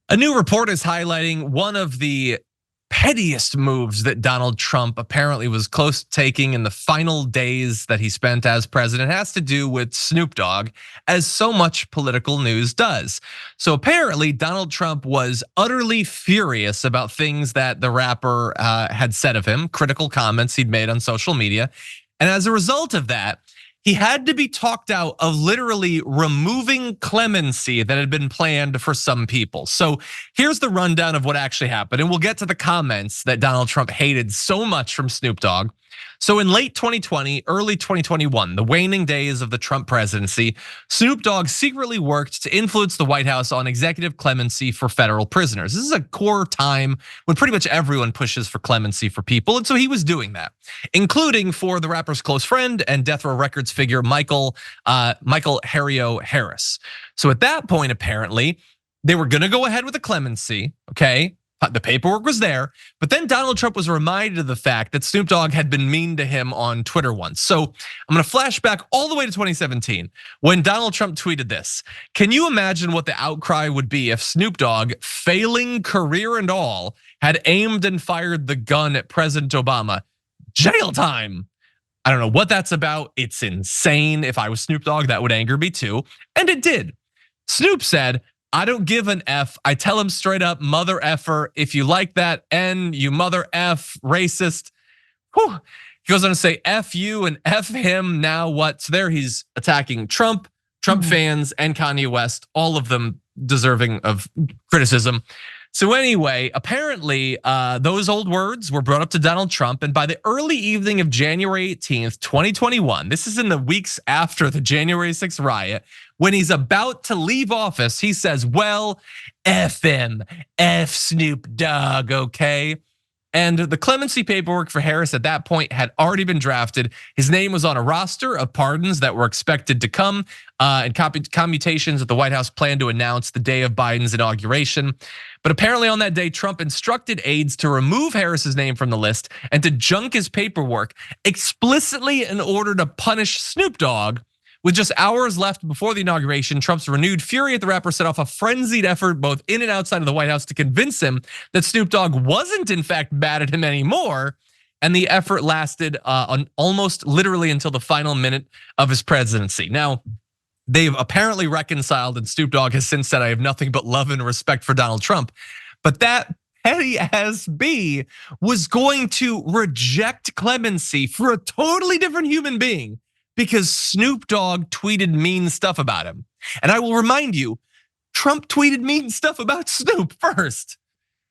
A new report is highlighting one of the pettiest moves that Donald Trump apparently was close to taking in the final days that he spent as president. It has to do with Snoop Dogg, as so much political news does. So apparently Donald Trump was utterly furious about things that the rapper had said of him, critical comments he'd made on social media. And as a result of that, he had to be talked out of literally removing clemency that had been planned for some people. So here's the rundown of what actually happened, and we'll get to the comments that Donald Trump hated so much from Snoop Dogg. So in late 2020, early 2021, the waning days of the Trump presidency, Snoop Dogg secretly worked to influence the White House on executive clemency for federal prisoners. This is a core time when pretty much everyone pushes for clemency for people, and so he was doing that, including for the rapper's close friend and Death Row Records figure Michael Harrio Harris. So at that point, apparently, they were gonna go ahead with the clemency, okay? The paperwork was there, but then Donald Trump was reminded of the fact that Snoop Dogg had been mean to him on Twitter once. So I'm gonna flash back all the way to 2017 when Donald Trump tweeted this. Can you imagine what the outcry would be if Snoop Dogg, failing career and all, had aimed and fired the gun at President Obama? Jail time. I don't know what that's about. It's insane. If I was Snoop Dogg, that would anger me too. And it did. Snoop said, I don't give an F. I tell him straight up, mother effer. If you like that N, you mother F, racist. Whew. He goes on to say, F you and F him. Now what? So there he's attacking Trump fans, and Kanye West, all of them deserving of criticism. So anyway, apparently those old words were brought up to Donald Trump, and by the early evening of January 18th, 2021, this is in the weeks after the January 6th riot, when he's about to leave office, he says, well, F him, F Snoop Dogg, okay? And the clemency paperwork for Harris at that point had already been drafted. His name was on a roster of pardons that were expected to come, and commutations that the White House planned to announce the day of Biden's inauguration. But apparently on that day, Trump instructed aides to remove Harris's name from the list and to junk his paperwork explicitly in order to punish Snoop Dogg. With just hours left before the inauguration, Trump's renewed fury at the rapper set off a frenzied effort both in and outside of the White House to convince him that Snoop Dogg wasn't in fact mad at him anymore. And the effort lasted almost literally until the final minute of his presidency. Now, they've apparently reconciled, and Snoop Dogg has since said, I have nothing but love and respect for Donald Trump. But that petty ass B was going to reject clemency for a totally different human being because Snoop Dogg tweeted mean stuff about him. And I will remind you, Trump tweeted mean stuff about Snoop first.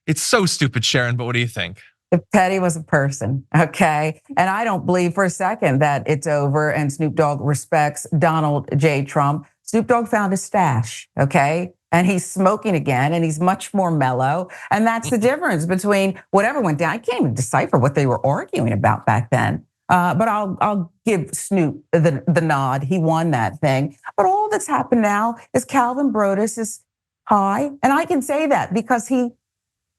It's so stupid, Sharon, but what do you think? If Petty was a person, okay? And I don't believe for a second that it's over and Snoop Dogg respects Donald J. Trump. Snoop Dogg found his stash, okay? And he's smoking again, and he's much more mellow. And that's the difference between whatever went down. I can't even decipher what they were arguing about back then. But I'll give Snoop the nod. He won that thing. But all that's happened now is Calvin Broadus is high. And I can say that because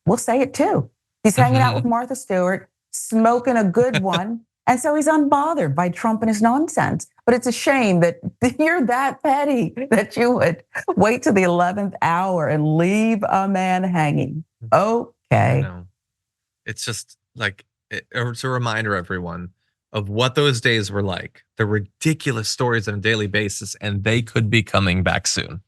we'll say it too. He's hanging out with Martha Stewart, smoking a good one. And so he's unbothered by Trump and his nonsense. But it's a shame that you're that petty that you would wait to the 11th hour and leave a man hanging. Okay. It's just like, it's a reminder, everyone, of what those days were like. The ridiculous stories on a daily basis, and they could be coming back soon.